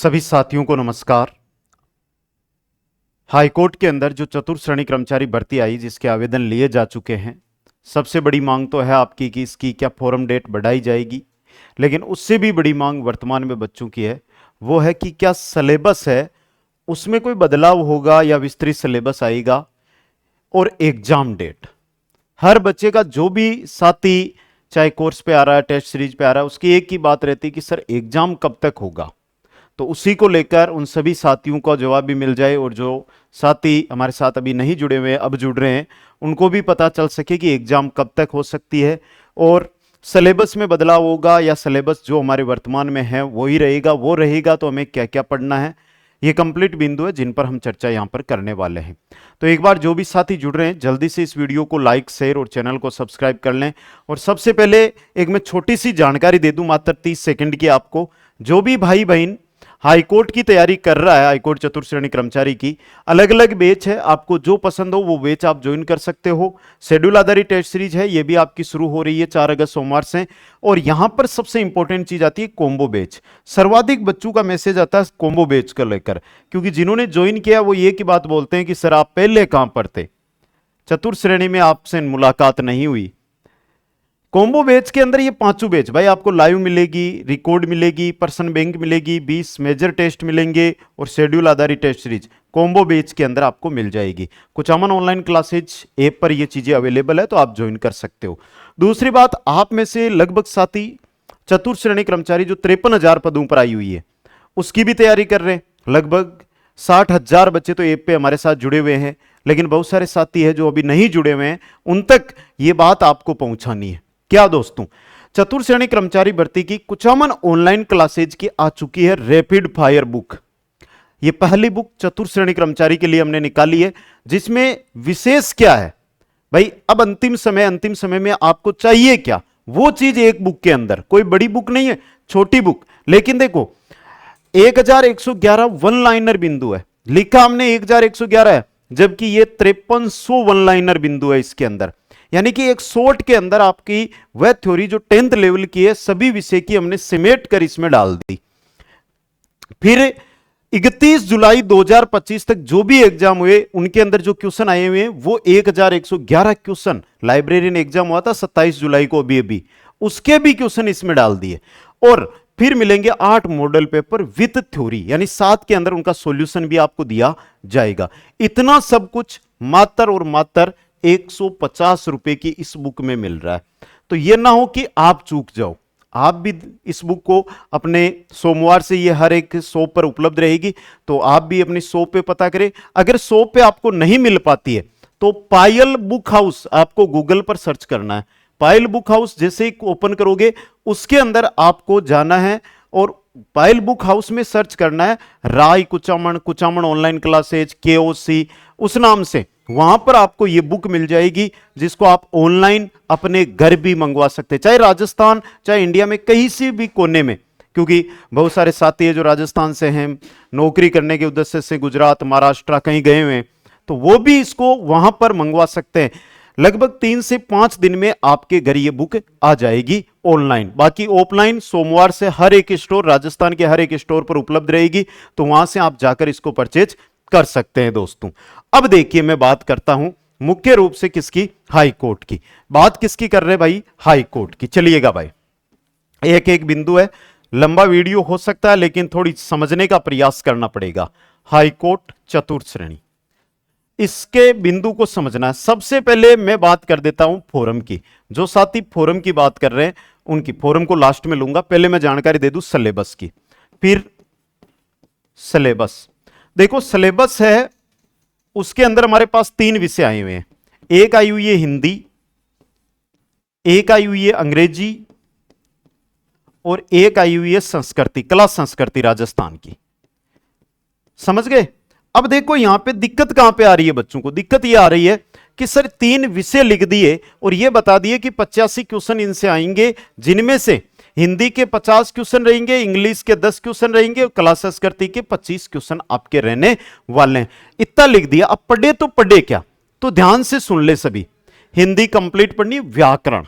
सभी साथियों को नमस्कार। हाईकोर्ट के अंदर जो चतुर्थ श्रेणी कर्मचारी भर्ती आई जिसके आवेदन लिए जा चुके हैं, सबसे बड़ी मांग तो है आपकी कि इसकी क्या फॉरम डेट बढ़ाई जाएगी, लेकिन उससे भी बड़ी मांग वर्तमान में बच्चों की है, वो है कि क्या सिलेबस है उसमें कोई बदलाव होगा या विस्तृत सिलेबस आएगा। और एग्जाम डेट, हर बच्चे का जो भी साथी चाहे कोर्स पे आ रहा है, टेस्ट सीरीज पे आ रहा है, उसकी एक ही बात रहती है कि सर एग्जाम कब तक होगा। तो उसी को लेकर उन सभी साथियों का जवाब भी मिल जाए और जो साथी हमारे साथ अभी नहीं जुड़े हुए हैं, अब जुड़ रहे हैं, उनको भी पता चल सके कि एग्जाम कब तक हो सकती है और सिलेबस में बदलाव होगा या सिलेबस जो हमारे वर्तमान में है वही रहेगा। वो रहेगा तो हमें क्या क्या पढ़ना है, ये कंप्लीट बिंदु है जिन पर हम चर्चा यहां पर करने वाले हैं। तो एक बार जो भी साथी जुड़ रहे हैं जल्दी से इस वीडियो को लाइक, शेयर और चैनल को सब्सक्राइब कर लें। और सबसे पहले एक मैं छोटी सी जानकारी दे दूं, मात्र 30 सेकंड की आपको। जो भी भाई बहन हाईकोर्ट की तैयारी कर रहा है, हाईकोर्ट चतुर्थ श्रेणी कर्मचारी की अलग अलग बैच है, आपको जो पसंद हो वो बैच आप ज्वाइन कर सकते हो। शेड्यूल आधारित टेस्ट सीरीज है, ये भी आपकी शुरू हो रही है 4 अगस्त सोमवार से। और यहां पर सबसे इंपॉर्टेंट चीज आती है कॉम्बो बैच। सर्वाधिक बच्चों का मैसेज आता है कॉम्बो बैच को लेकर, क्योंकि जिन्होंने ज्वाइन किया वो ये की बात बोलते हैं कि सर आप पहले कहां पर थे, चतुर्थ श्रेणी में आपसे मुलाकात नहीं हुई। कॉम्बो बैच के अंदर ये पांचों बैच भाई आपको लाइव मिलेगी, रिकॉर्ड मिलेगी, पर्सन बैंक मिलेगी, 20 मेजर टेस्ट मिलेंगे और शेड्यूल आधारित टेस्ट सीरीज कॉम्बो बैच के अंदर आपको मिल जाएगी। कुचामन ऑनलाइन क्लासेज ऐप पर ये चीजें अवेलेबल है, तो आप ज्वाइन कर सकते हो। दूसरी बात, आप में से लगभग साथी चतुर्थ श्रेणी कर्मचारी जो 53,000 पदों पर आई हुई है उसकी भी तैयारी कर रहे हैं। लगभग 60,000 बच्चे तो ऐप पे हमारे साथ जुड़े हुए हैं, लेकिन बहुत सारे साथी हैं जो अभी नहीं जुड़े हुए हैं, उन तक ये बात आपको पहुंचानी है। क्या दोस्तों, चतुर्थ श्रेणी कर्मचारी भर्ती की कुचामन ऑनलाइन क्लासेज की आ चुकी है रैपिड फायर बुक। ये पहली बुक चतुर्थ श्रेणी कर्मचारी के लिए हमने निकाली है, जिसमें विशेष क्या है भाई, अब अंतिम समय में आपको चाहिए क्या, वो चीज एक बुक के अंदर, कोई बड़ी बुक नहीं है, छोटी बुक। लेकिन देखो 1111 वन लाइनर बिंदु है, लिखा हमने 1111 है, जबकि ये 5300 वन लाइनर बिंदु है इसके अंदर। यानी कि एक शॉर्ट के अंदर आपकी वह थ्योरी जो 10th लेवल की है सभी विषय की हमने सिमेट कर इसमें डाल दी। फिर 31 जुलाई 2025 तक जो भी एग्जाम हुए उनके अंदर जो क्वेश्चन आए हुए हैं वो 1111 क्वेश्चन, लाइब्रेरियन एग्जाम हुआ था 27 जुलाई को, अभी उसके भी क्वेश्चन इसमें डाल दिए। और फिर मिलेंगे 8 मॉडल पेपर विद थ्योरी, यानी 7 के अंदर उनका सॉल्यूशन भी आपको दिया जाएगा। इतना सब कुछ मात्र और मात्र 150 रुपए की इस बुक में मिल रहा है। तो यह ना हो कि आप चूक जाओ, आप भी इस बुक को अपने सोमवार से ये हर एक शॉप पर उपलब्ध रहेगी, तो आप भी अपनी शॉप पे पता करें। अगर शॉप पे आपको नहीं मिल पाती है तो पायल बुक हाउस आपको गूगल पर सर्च करना है। पायल बुक हाउस जैसे ही ओपन करोगे उसके अंदर आपको जाना है और पायल बुक हाउस में सर्च करना है राय कुचामन ऑनलाइन क्लासेज KOC, उस नाम से वहां पर आपको यह बुक मिल जाएगी, जिसको आप ऑनलाइन अपने घर भी मंगवा सकते हैं, चाहे राजस्थान चाहे इंडिया में कहीं से भी कोने में। क्योंकि बहुत सारे साथी हैं जो राजस्थान से हैं, नौकरी करने के उद्देश्य से गुजरात, महाराष्ट्र कहीं गए हुए हैं, तो वो भी इसको वहां पर मंगवा सकते हैं। लगभग 3 से 5 दिन में आपके घर ये बुक आ जाएगी ऑनलाइन। बाकी ऑफलाइन सोमवार से हर एक स्टोर, राजस्थान के हर एक स्टोर पर उपलब्ध रहेगी, तो वहां से आप जाकर इसको परचेज कर सकते हैं दोस्तों। अब देखिए मैं बात करता हूं मुख्य रूप से किसकी, हाई कोर्ट की। बात किसकी कर रहे भाई, हाई कोर्ट की। चलिएगा भाई, एक एक बिंदु है, लंबा वीडियो हो सकता है लेकिन थोड़ी समझने का प्रयास करना पड़ेगा। हाई कोर्ट चतुर्थ श्रेणी, इसके बिंदु को समझना है। सबसे पहले मैं बात कर देता हूं फोरम की। जो साथी फोरम की बात कर रहे हैं उनकी फोरम को लास्ट में लूंगा, पहले मैं जानकारी दे दूं सिलेबस की। फिर सिलेबस देखो, सिलेबस है उसके अंदर हमारे पास 3 विषय आए हुए हैं। एक आई हुई है हिंदी, एक आई हुई है अंग्रेजी और एक आई हुई है संस्कृति, कला संस्कृति राजस्थान की। समझ गए? अब देखो यहां पे दिक्कत कहां पे आ रही है बच्चों को, दिक्कत ये आ रही है कि सर 3 विषय लिख दिए और ये बता दिए कि 85 क्वेश्चन इनसे आएंगे, जिनमें से हिंदी के 50 क्वेश्चन रहेंगे, इंग्लिश के 10 क्वेश्चन रहेंगे और कला संस्कृति के 25 क्वेश्चन आपके रहने वाले हैं। इतना लिख दिया, अब पढ़े तो पढ़े क्या, तो ध्यान से सुन ले सभी। हिंदी कंप्लीट पढ़नी, व्याकरण,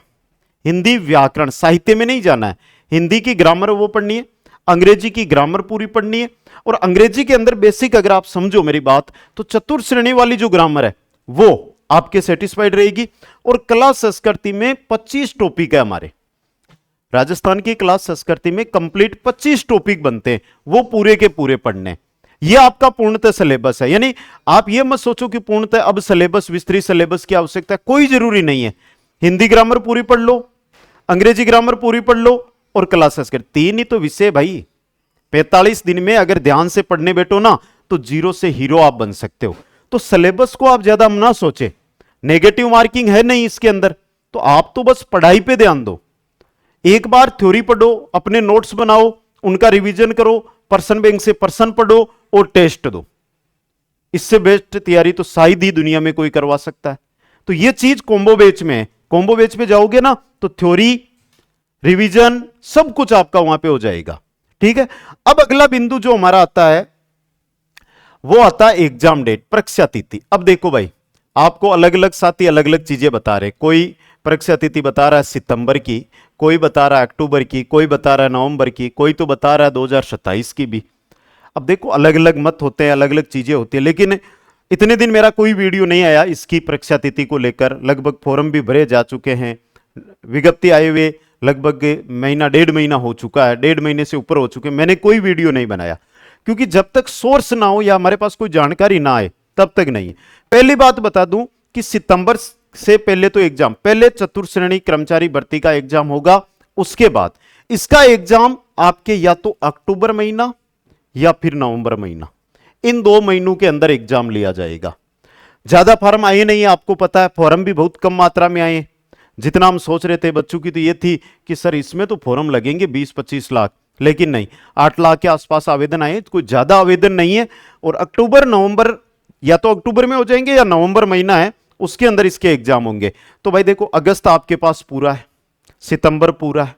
हिंदी व्याकरण, साहित्य में नहीं जाना है, हिंदी की ग्रामर वो पढ़नी है। अंग्रेजी की ग्रामर पूरी पढ़नी है। और अंग्रेजी के अंदर बेसिक अगर आप समझो मेरी बात, तो चतुर श्रेणी वाली जो ग्रामर है वो आपके सेटिस्फाइड रहेगी। और क्लास संस्कृति में 25 टॉपिक है हमारे राजस्थान की क्लास संस्कृति में, कंप्लीट 25 टॉपिक बनते हैं, वो पूरे के पूरे पढ़ने। ये आपका पूर्णतः सिलेबस है। यानी आप ये मत सोचो कि पूर्णतः अब सिलेबस, विस्तृत सिलेबस की आवश्यकता है, कोई जरूरी नहीं है। हिंदी ग्रामर पूरी पढ़ लो, अंग्रेजी ग्रामर पूरी पढ़ लो और क्लास संस्कृत, 3 ही तो विषय भाई। 45 दिन में अगर ध्यान से पढ़ने बैठो ना तो जीरो से हीरो आप बन सकते हो। तो सिलेबस को आप ज्यादा ना सोचे, नेगेटिव मार्किंग है नहीं इसके अंदर, तो आप तो बस पढ़ाई पे ध्यान दो। एक बार थ्योरी पढ़ो, अपने नोट्स बनाओ, उनका रिवीजन करो, पर्सन बैंक से पर्सन पढ़ो और टेस्ट दो। इससे बेस्ट तैयारी तो शायद ही दुनिया में कोई करवा सकता है। तो ये चीज कॉम्बो बैच में है। कॉम्बो बैच पे जाओगे ना तो थ्योरी, रिवीजन, सब कुछ आपका वहां पे हो जाएगा। ठीक है। अब अगला बिंदु जो हमारा आता है वो आता है एग्जाम डेट, परीक्षा तिथि। अब देखो भाई, आपको अलग अलग साथी अलग अलग चीजें बता रहे। कोई परीक्षा तिथि बता रहा है सितंबर की, कोई बता रहा है अक्टूबर की, कोई बता रहा है नवंबर की, कोई तो बता रहा है 2027 की भी। अब देखो अलग अलग मत होते हैं, अलग अलग चीजें होती है। लेकिन इतने दिन मेरा कोई वीडियो नहीं आया इसकी परीक्षा तिथि को लेकर। लगभग फॉर्म भी भरे जा चुके हैं, विज्ञप्ति आए हुए लगभग महीना, 1.5 महीना हो चुका है, 1.5 महीने से ऊपर हो चुके हैं। मैंने कोई वीडियो नहीं बनाया क्योंकि जब तक सोर्स ना हो या हमारे पास कोई जानकारी ना आए तब तक नहीं। पहली बात बता दूं कि सितंबर से पहले तो एग्जाम, पहले चतुर्थ श्रेणी कर्मचारी भर्ती का एग्जाम होगा, उसके बाद इसका एग्जाम आपके या तो अक्टूबर महीना या फिर नवंबर महीना, इन 2 महीनों के अंदर एग्जाम लिया जाएगा। ज्यादा फॉर्म आए नहीं है, आपको पता है, फॉर्म भी बहुत कम मात्रा में आए। जितना हम सोच रहे थे बच्चों की तो ये थी कि सर इसमें तो फॉर्म लगेंगे 20-25 लाख, लेकिन नहीं, 8 लाख के आसपास आवेदन आए, कोई ज्यादा आवेदन नहीं है। और अक्टूबर नवंबर, या तो अक्टूबर में हो जाएंगे या नवंबर महीना है उसके अंदर इसके एग्जाम होंगे। तो भाई देखो, अगस्त आपके पास पूरा है, सितंबर पूरा है,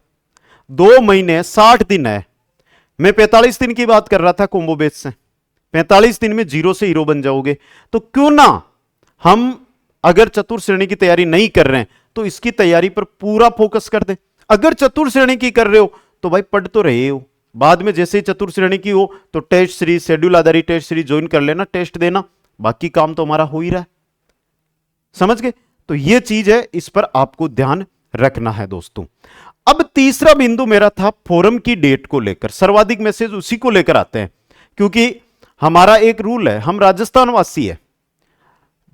2 महीने 60 दिन है। मैं 45 दिन की बात कर रहा था कॉम्बो बेस से। 45 दिन में जीरो से हीरो बन जाओगे। तो क्यों ना हम अगर चतुर्थ श्रेणी की तैयारी नहीं कर रहे हैं तो इसकी तैयारी पर पूरा फोकस कर दें। अगर चतुर्थ श्रेणी की कर रहे हो तो भाई पढ़ तो रहे हो, बाद में जैसे ही चतुर्थ श्रेणी की हो तो टेस्ट सीरीज, शेड्यूल आधारित टेस्ट सीरीज ज्वाइन कर लेना, टेस्ट देना, बाकी काम तो हमारा हो ही रहा है। समझ गए? तो यह चीज है, इस पर आपको ध्यान रखना है दोस्तों। अब तीसरा बिंदु मेरा था फोरम की डेट को लेकर। सर्वाधिक मैसेज उसी को लेकर आते हैं क्योंकि हमारा एक रूल है, हम राजस्थान वासी है,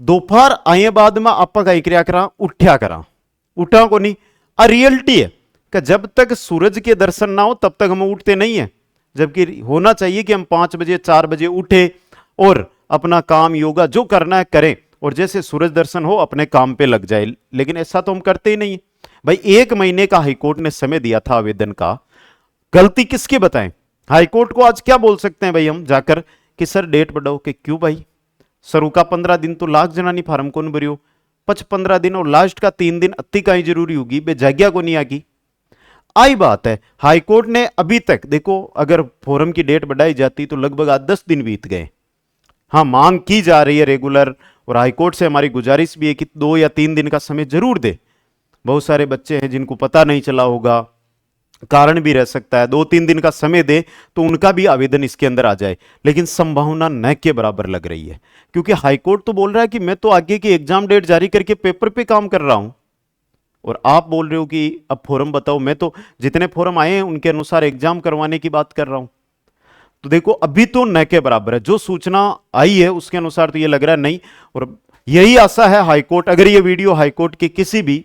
दोपहर आए बाद में आपा कहीं क्रिया करा, उठ्या करा, उठा को नहीं। रियलिटी है कि जब तक सूरज के दर्शन ना हो तब तक हम उठते नहीं है, जबकि होना चाहिए कि हम 5 बजे 4 बजे उठे और अपना काम, योगा जो करना है करें, और जैसे सूरज दर्शन हो अपने काम पे लग जाए। लेकिन ऐसा तो हम करते ही नहीं। भाई 1 महीने का हाईकोर्ट ने समय दिया था आवेदन का, गलती किसकी बताएं? हाईकोर्ट को आज क्या बोल सकते हैं भाई हम जाकर कि सर डेट बढ़ाओ? कि क्यों भाई, शुरू का 15 दिन तो लाख जना नहीं फार्म कौन भरियो, 15 दिन और लास्ट का 3 दिन अति का ही जरूरी होगी, बेजाग्या को नहीं आगी। आई बात है, हाईकोर्ट ने अभी तक देखो, अगर फोरम की डेट बढ़ाई जाती तो लगभग 10 दिन बीत गए। हाँ, मांग की जा रही है रेगुलर, और हाईकोर्ट से हमारी गुजारिश भी है कि 2 या 3 दिन का समय जरूर दे। बहुत सारे बच्चे हैं जिनको पता नहीं चला होगा, कारण भी रह सकता है, 2-3 दिन का समय दे तो उनका भी आवेदन इसके अंदर आ जाए। लेकिन संभावना न के बराबर लग रही है क्योंकि हाईकोर्ट तो बोल रहा है कि मैं तो आगे की एग्जाम डेट जारी करके पेपर पे काम कर रहा हूं, और आप बोल रहे हो कि अब फॉर्म बताओ। मैं तो जितने फॉर्म आए हैं उनके अनुसार एग्जाम करवाने की बात कर रहा हूं। तो देखो अभी तो न के बराबर है, जो सूचना आई है उसके अनुसार तो ये लग रहा है नहीं। और यही आशा है हाईकोर्ट, अगर ये वीडियो हाईकोर्ट के किसी भी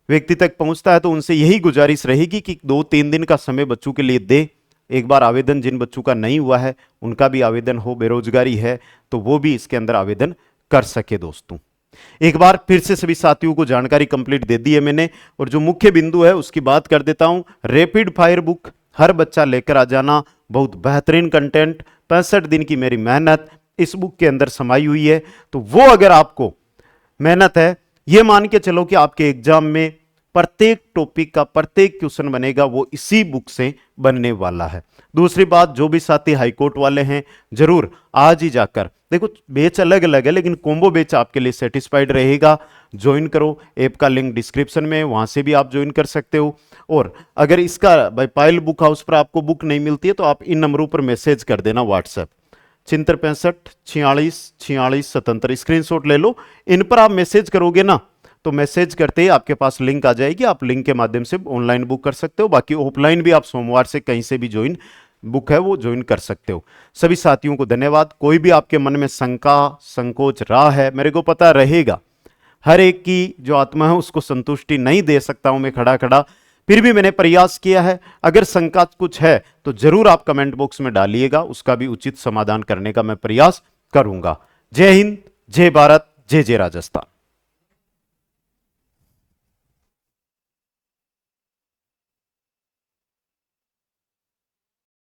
व्यक्ति तक पहुंचता है तो उनसे यही गुजारिश रहेगी कि 2-3 दिन का समय बच्चों के लिए दे। एक बार आवेदन जिन बच्चों का नहीं हुआ है उनका भी आवेदन हो, बेरोजगारी है तो वो भी इसके अंदर आवेदन कर सके। दोस्तों एक बार फिर से सभी साथियों को जानकारी कंप्लीट दे दी है मैंने, और जो मुख्य बिंदु है उसकी बात कर देता हूं। रैपिड फायर बुक हर बच्चा लेकर आ जाना, बहुत बेहतरीन कंटेंट, 65 दिन की मेरी मेहनत इस बुक के अंदर समाई हुई है। तो वो अगर आपको मेहनत है, ये मान के चलो कि आपके एग्जाम में प्रत्येक टॉपिक का प्रत्येक क्वेश्चन बनेगा वो इसी बुक से बनने वाला है। दूसरी बात, जो भी साथी हाईकोर्ट वाले हैं जरूर आज ही जाकर, देखो बैच अलग अलग है लेकिन कॉम्बो बैच आपके लिए सेटिस्फाइड रहेगा, ज्वाइन करो। ऐप का लिंक डिस्क्रिप्शन में है, वहां से भी आप ज्वाइन कर सकते हो। और अगर इसका भाई पायल बुक हाउस पर आपको बुक नहीं मिलती है तो आप इन नंबरों पर मैसेज कर देना, व्हाट्सएप 7665464677 स्क्रीनशॉट ले लो। इन पर आप मैसेज करोगे ना तो मैसेज करते ही आपके पास लिंक आ जाएगी, आप लिंक के माध्यम से ऑनलाइन बुक कर सकते हो। बाकी ऑफलाइन भी आप सोमवार से कहीं से भी ज्वाइन बुक है वो ज्वाइन कर सकते हो। सभी साथियों को धन्यवाद। कोई भी आपके मन में शंका संकोच रहा है, मेरे को पता रहेगा हर एक की जो आत्मा है उसको संतुष्टि नहीं दे सकता हूं मैं खड़ा खड़ा, फिर भी मैंने प्रयास किया है। अगर शंका कुछ है तो जरूर आप कमेंट बॉक्स में डालिएगा, उसका भी उचित समाधान करने का मैं प्रयास करूंगा। जय हिंद, जय भारत, जय जय राजस्थान।